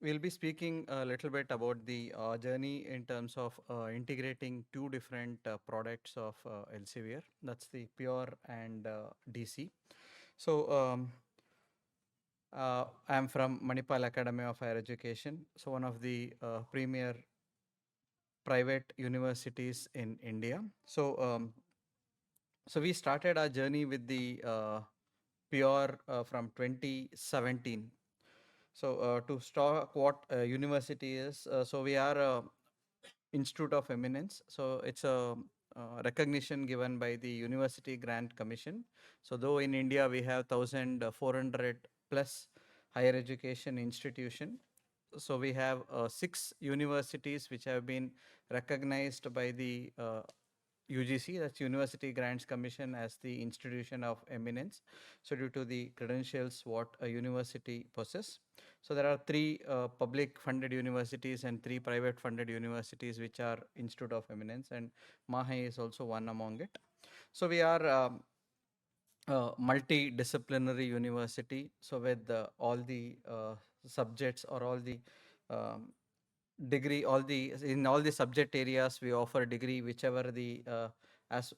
we'll be speaking a little bit about the journey in terms of integrating two different products of Elsevier. That's the Pure and DC. So I'm from Manipal Academy of Higher Education. So one of the premier private universities in India. So we started our journey with the Pure from 2017. So to start what university is, so we are a Institute of Eminence. So it's a recognition given by the University Grant Commission. So though in India we have 1,400 plus higher education institution, so we have 6 universities which have been recognized by the UGC, that's University Grants Commission, as the institution of eminence. So due to the credentials what a university possesses. So there are 3 public funded universities and 3 private funded universities which are Institute of Eminence, and MAHE is also one among it. So we are multidisciplinary university. So with all the subjects or all the um, degree, all the in all the subject areas we offer degree whichever the as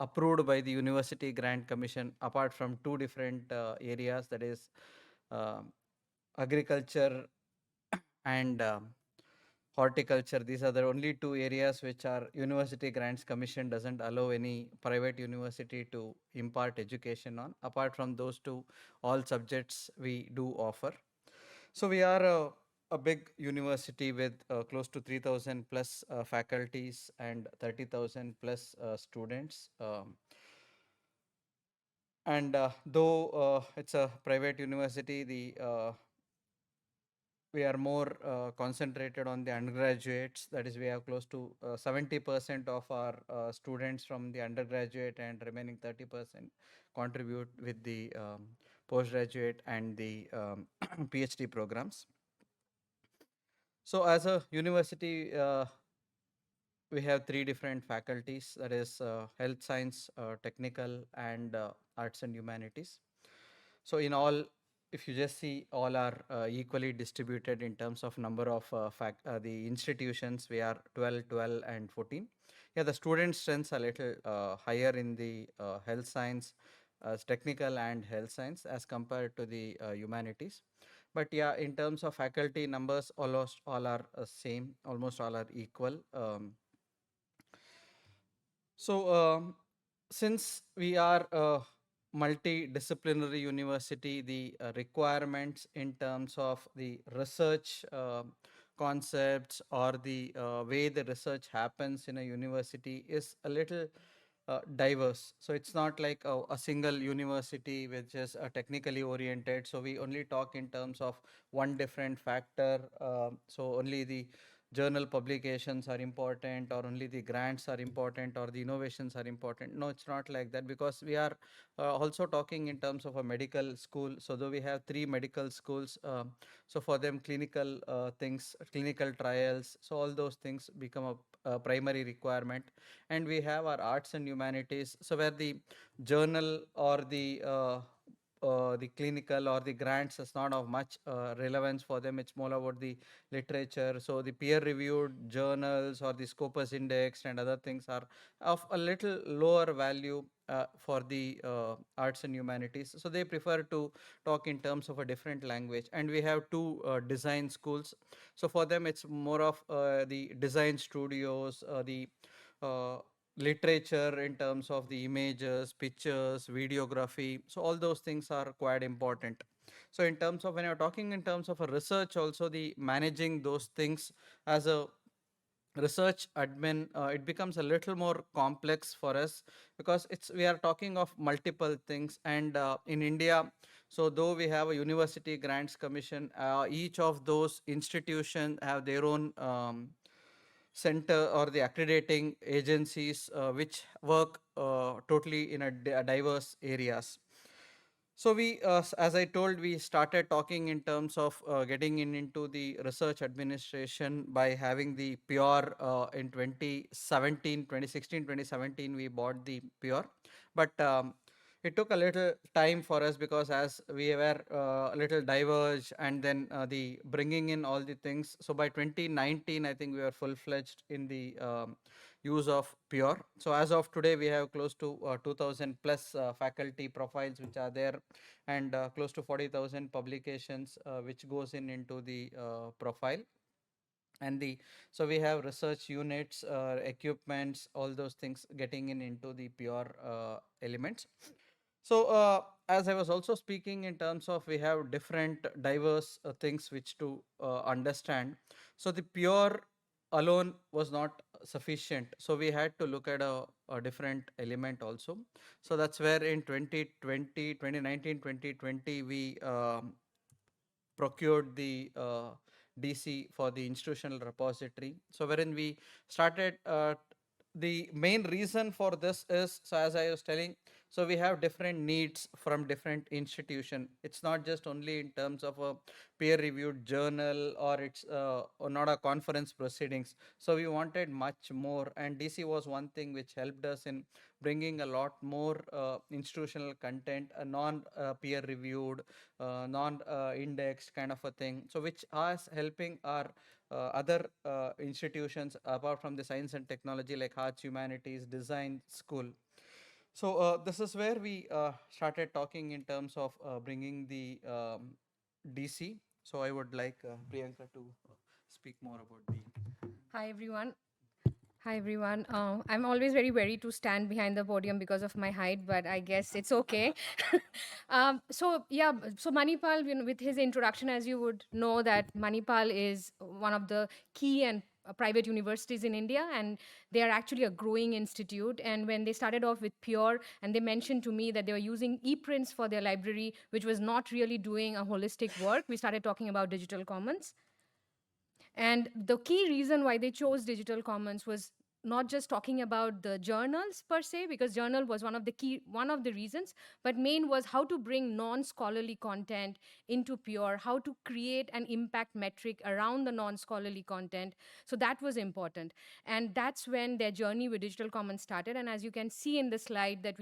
approved by the University Grant Commission, apart from 2 different areas, that is uh, agriculture and horticulture. These are the only 2 areas which our University Grants Commission doesn't allow any private university to impart education on. Apart from those two, all subjects we do offer. So we are a big university with close to 3,000 plus faculties and 30,000 plus students. And though it's a private university, the we are more concentrated on the undergraduates. That is, we have close to 70% of our students from the undergraduate, and remaining 30% contribute with the postgraduate and the PhD programs. So as a university, we have 3 different faculties, that is health science, technical, and arts and humanities. So in all, if you just see, all are equally distributed in terms of number of the institutions. We are 12, 12, and 14. Yeah, the student strengths are a little higher in the health science, technical and health science as compared to the humanities. But yeah, in terms of faculty numbers, almost all are same, almost all are equal. So, since we are a multidisciplinary university, the requirements in terms of the research concepts or the way the research happens in a university is a little diverse. So it's not like a single university which is technically oriented. So we only talk in terms of one different factor. So only the journal publications are important, or only the grants are important, or the innovations are important. No, it's not like that, because we are also talking in terms of a medical school. So though we have 3 medical schools, so for them clinical things, clinical trials, so all those things become a primary requirement. And we have our arts and humanities, so where the journal or the clinical or the grants is not of much relevance for them. It's more about the literature. So the peer reviewed journals or the Scopus index and other things are of a little lower value for the arts and humanities. So they prefer to talk in terms of a different language. And we have 2 design schools. So for them, it's more of the design studios, the uh, literature in terms of the images, pictures, videography. So all those things are quite important. So in terms of, when you're talking in terms of a research, also the managing those things as a research admin, it becomes a little more complex for us, because it's, we are talking of multiple things. And in India, so though we have a University Grants Commission, each of those institutions have their own center or the accrediting agencies which work totally in a diverse areas. So we, as I told, we started talking in terms of getting into the research administration by having the Pure in 2017, 2016, 2017, we bought the Pure. But it took a little time for us because as we were a little diverged, and then the bringing in all the things. So by 2019, I think we were full fledged in the use of Pure. So as of today, we have close to 2000 plus faculty profiles which are there, and close to 40,000 publications which goes in into the profile. And the so we have research units, equipments, all those things getting in into the Pure elements. So, as I was also speaking in terms of, we have different diverse things which to understand. So, the Pure alone was not sufficient. So, we had to look at a different element also. So, that's where in 2020, 2019, 2020, we procured the DC for the institutional repository. So, wherein we started, the main reason for this is, so as I was telling, so we have different needs from different institution. It's not just only in terms of a peer reviewed journal, or it's or not a conference proceedings. So we wanted much more, and DC was one thing which helped us in bringing a lot more institutional content, a non peer reviewed, non indexed kind of a thing. So which is helping our other institutions apart from the science and technology, like arts, humanities, design school. So this is where we started talking in terms of bringing the DC. So I would like Priyanka to speak more about the. Hi everyone. Hi everyone. I'm always very wary to stand behind the podium because of my height, but I guess it's okay. So Manipal, with his introduction, as you would know, that Manipal is one of the key and private universities in India, and they are actually a growing institute. And when they started off with Pure, and they mentioned to me that they were using e-prints for their library, which was not really doing a holistic work, we started talking about digital commons. And the key reason why they chose digital commons was not just talking about the journals per se, because journal was one of the reasons, but main was how to bring non-scholarly content into Pure, how to create an impact metric around the non-scholarly content. So that was important. And that's when their journey with digital commons started. And as you can see in the slide that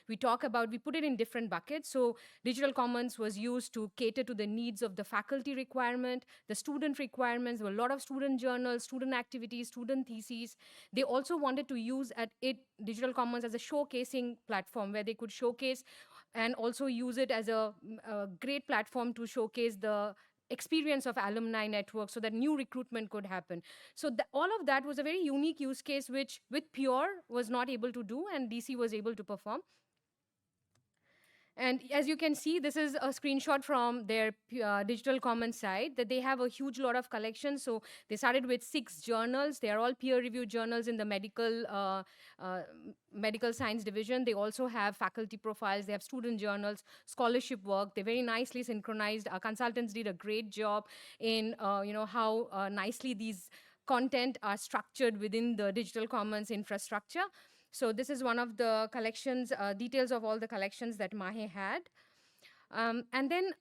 we talk about, we put it in different buckets. So digital commons was used to cater to the needs of the faculty requirement, the student requirements. There were a lot of student journals, student activities, student theses. They also wanted to use at it digital commons as a showcasing platform where they could showcase and also use it as a great platform to showcase the experience of alumni network so that new recruitment could happen. So all of that was a very unique use case which with Pure was not able to do, and DC was able to perform. And as you can see, this is a screenshot from their digital commons site, that they have a huge lot of collections. So they started with 6 journals. They are all peer-reviewed journals in the medical science division. They also have faculty profiles. They have student journals, scholarship work. They very nicely synchronized. Our consultants did a great job in how nicely these content are structured within the digital commons infrastructure. So this is one of the collections, details of all the collections that MAHE had. And then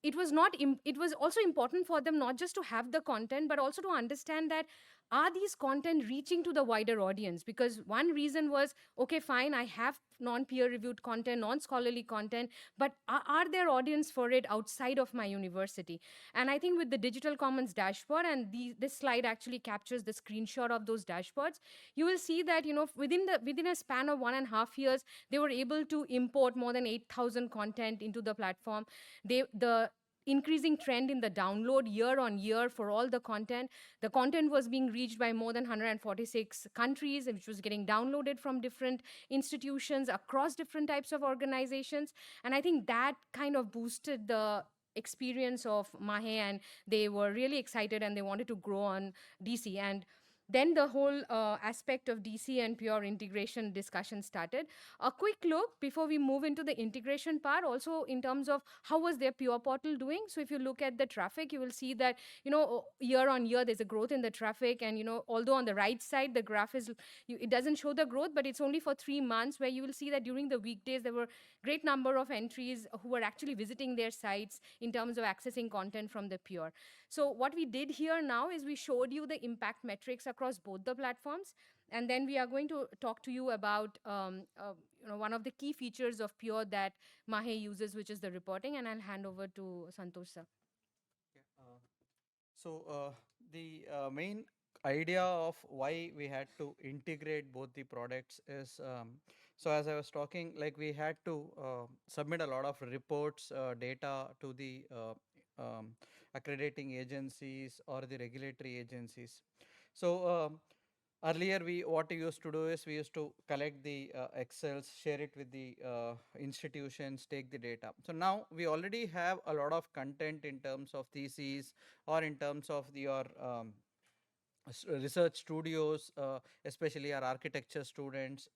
it was also important for them not just to have the content, but also to understand that are these content reaching to the wider audience? Because one reason was, okay, fine, I have non-peer reviewed content, non-scholarly content, but are there audience for it outside of my university? And I think with the digital commons dashboard, and this slide actually captures the screenshot of those dashboards, you will see that within a span of 1.5 years, they were able to import more than 8,000 content into the platform. The increasing trend in the download year on year for all the content. The content was being reached by more than 146 countries, which was getting downloaded from different institutions across different types of organizations. And I think that kind of boosted the experience of MAHE, and they were really excited and they wanted to grow on DC. And then the whole aspect of DC and Pure integration discussion started. A quick look before we move into the integration part, also in terms of how was their Pure portal doing. So if you look at the traffic, you will see that, year on year, there's a growth in the traffic. And, although on the right side, the graph it doesn't show the growth, but it's only for 3 months, where you will see that during the weekdays, there were great number of entries who were actually visiting their sites in terms of accessing content from the Pure. So what we did here now is we showed you the impact metrics across both the platforms. And then we are going to talk to you about one of the key features of Pure that Mahe uses, which is the reporting. And I'll hand over to Santosh sir. Yeah. So the main idea of why we had to integrate both the products is, so as I was talking, like we had to submit a lot of reports, data to the accrediting agencies or the regulatory agencies. So earlier, we what we used to do is we used to collect the excels, share it with the institutions, take the data. So now we already have a lot of content in terms of theses or in terms of your research studios, especially our architecture students.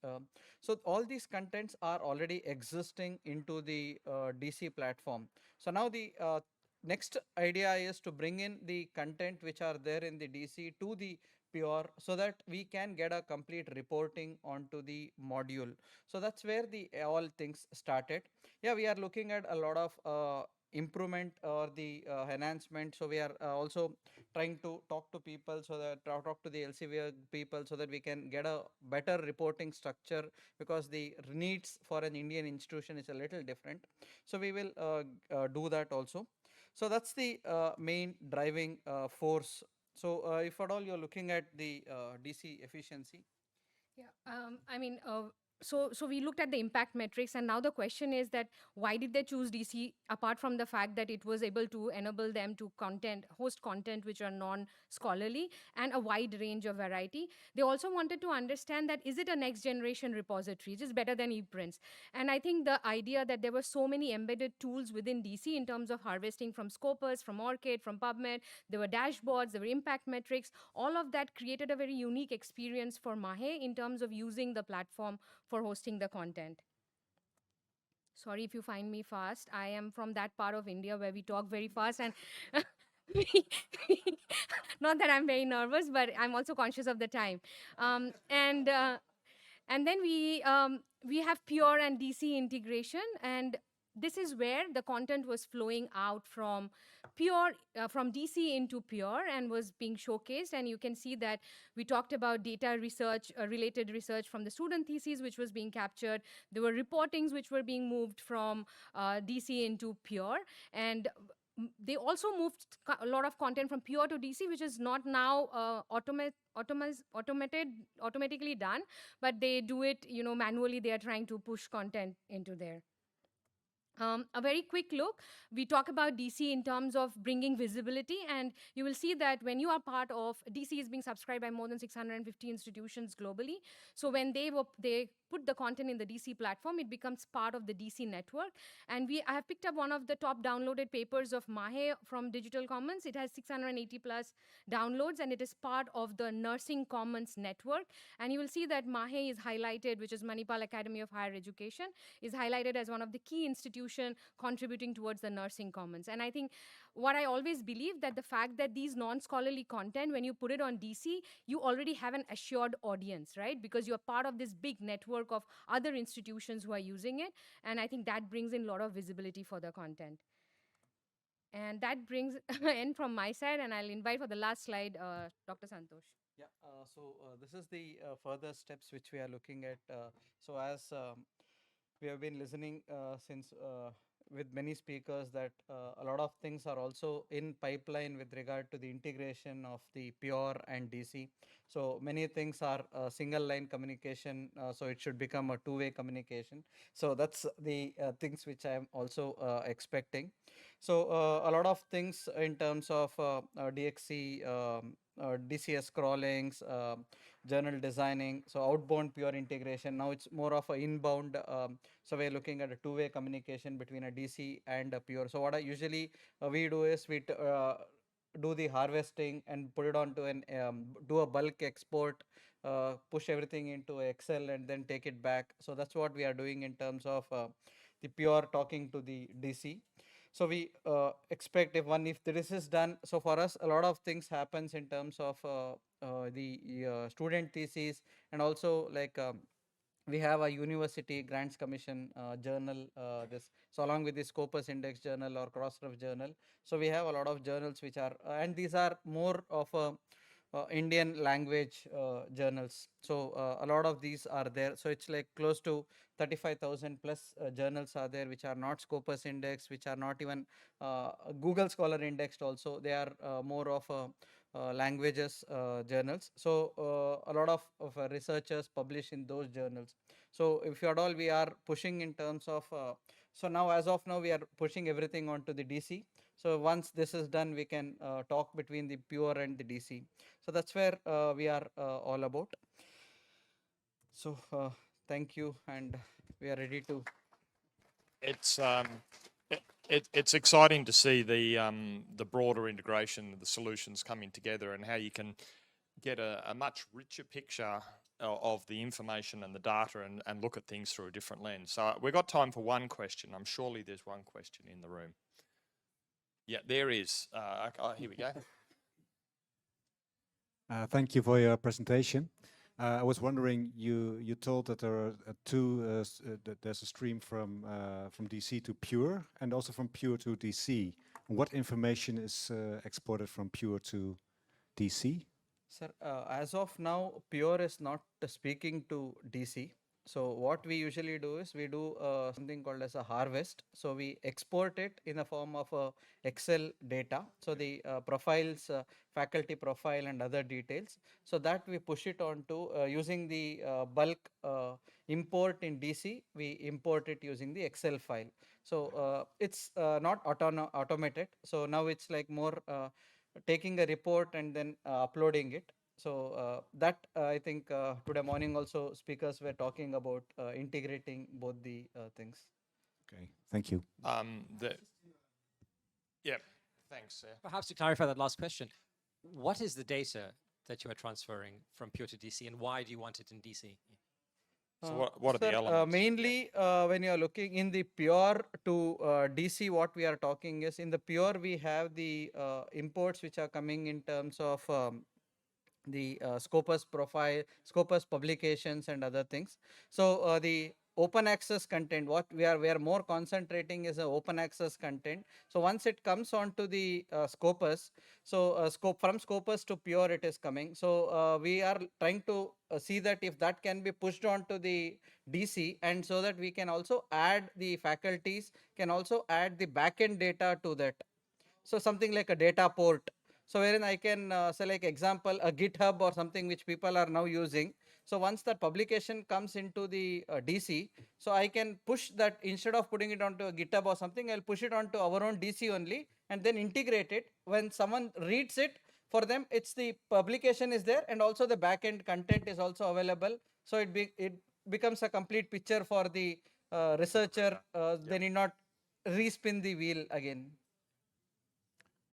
So all these contents are already existing into the DC platform. So now the next idea is to bring in the content which are there in the DC to the Pure, so that we can get a complete reporting onto the module. So that's where the all things started. Yeah, we are looking at a lot of improvement or the enhancement. So we are also trying to talk to people, so that talk to the Elsevier people, so that we can get a better reporting structure, because the needs for an Indian institution is a little different. So we will do that also. So that's the main driving force. So if at all you're looking at the DC efficiency. Yeah, so we looked at the impact metrics, and now the question is that why did they choose DC? Apart from the fact that it was able to enable them to host content which are non-scholarly and a wide range of variety. They also wanted to understand that is it a next generation repository, which is better than ePrints. And I think the idea that there were so many embedded tools within DC in terms of harvesting from Scopus, from Orchid, from PubMed, there were dashboards, there were impact metrics, all of that created a very unique experience for Mahe in terms of using the platform for hosting the content. Sorry if you find me fast. I am from that part of India where we talk very fast, and not that I'm very nervous, but I'm also conscious of the time. And then we have Pure and DC integration, and this is where the content was flowing out from Pure, from DC into Pure, and was being showcased. And you can see that we talked about data research, related research from the student theses, which was being captured. There were reportings which were being moved from DC into Pure, and they also moved a lot of content from Pure to DC, which is not now automatically done, but they do it, manually. They are trying to push content into there. A very quick look, we talk about DC in terms of bringing visibility, and you will see that when you are part of DC is being subscribed by more than 650 institutions globally. So when they put the content in the DC platform, it becomes part of the DC network. And I have picked up one of the top downloaded papers of Mahe from Digital Commons. It has 680 plus downloads, and it is part of the Nursing Commons network. And you will see that Mahe is highlighted, which is Manipal Academy of Higher Education, is highlighted as one of the key institution contributing towards the Nursing Commons. And I think what I always believe, that the fact that these non-scholarly content, when you put it on DC, you already have an assured audience, right? Because you're part of this big network of other institutions who are using it. And I think that brings in a lot of visibility for the content. And that brings end from my side, and I'll invite for the last slide, Dr. Santosh. Yeah, so this is the further steps which we are looking at. So as we have been listening since with many speakers, that a lot of things are also in pipeline with regard to the integration of the Pure and DC. So many things are single line communication, so it should become a two-way communication. So that's the things which I am also expecting. So a lot of things in terms of DXC, DCS scrollings, journal designing, so outbound Pure integration. Now it's more of a inbound. So we're looking at a two-way communication between a DC and a Pure. So what I usually we do is do the harvesting and put it onto an do a bulk export, push everything into Excel and then take it back. So that's what we are doing in terms of the Pure talking to the DC. So we expect if this is done, so for us a lot of things happens in terms of the student thesis, and also like we have a university grants commission journal, this, so along with the Scopus index journal or crossref journal. So we have a lot of journals which are and these are more of a Indian language journals. So a lot of these are there. So it's like close to 35,000 plus journals are there, which are not Scopus index, which are not even Google Scholar indexed. Also, they are more of languages journals. So a lot of researchers publish in those journals. So if at all we are pushing in terms of so now as of now we are pushing everything onto the DC. So once this is done, we can talk between the pure and the DC. So that's where we are all about. So thank you, and we are ready to. It's it's exciting to see the broader integration of the solutions coming together and how you can get a much richer picture of the information and the data and look at things through a different lens. So we've got time for one question. I'm surely there's one question in the room. Yeah, there is. Here we go. Thank you for your presentation. I was wondering, you told that there are that there's a stream from DC to Pure and also from Pure to DC. What information is exported from Pure to DC? Sir, as of now, Pure is not speaking to DC. So what we usually do is we do something called as a harvest. So we export it in the form of Excel data. So the profiles, faculty profile and other details. So that we push it onto using the bulk import in DC. We import it using the Excel file. So it's not automated. So now it's like more taking a report and then uploading it. So that I think today morning also speakers were talking about integrating both the things. Okay, thank you. Yeah, thanks. Perhaps to clarify that last question, what is the data that you are transferring from Pure to DC, and why do you want it in DC? So what are the elements? Mainly, when you are looking in the Pure to DC, what we are talking is in the Pure we have the imports which are coming in terms of the Scopus profile, Scopus publications and other things. So the open access content, what we are more concentrating is open access content. So once it comes onto the Scopus, so from Scopus to Pure it is coming. So we are trying to see that if that can be pushed onto the DC, and so that we can also add the faculties, can also add the backend data to that. So something like a data port. So wherein I can say like example a GitHub or something which people are now using. So once that publication comes into the DC, so I can push that instead of putting it onto a GitHub or something, I'll push it onto our own DC only and then integrate it. When someone reads it, for them it's the publication is there and also the backend content is also available. So it becomes a complete picture for the researcher. They need not respin the wheel again.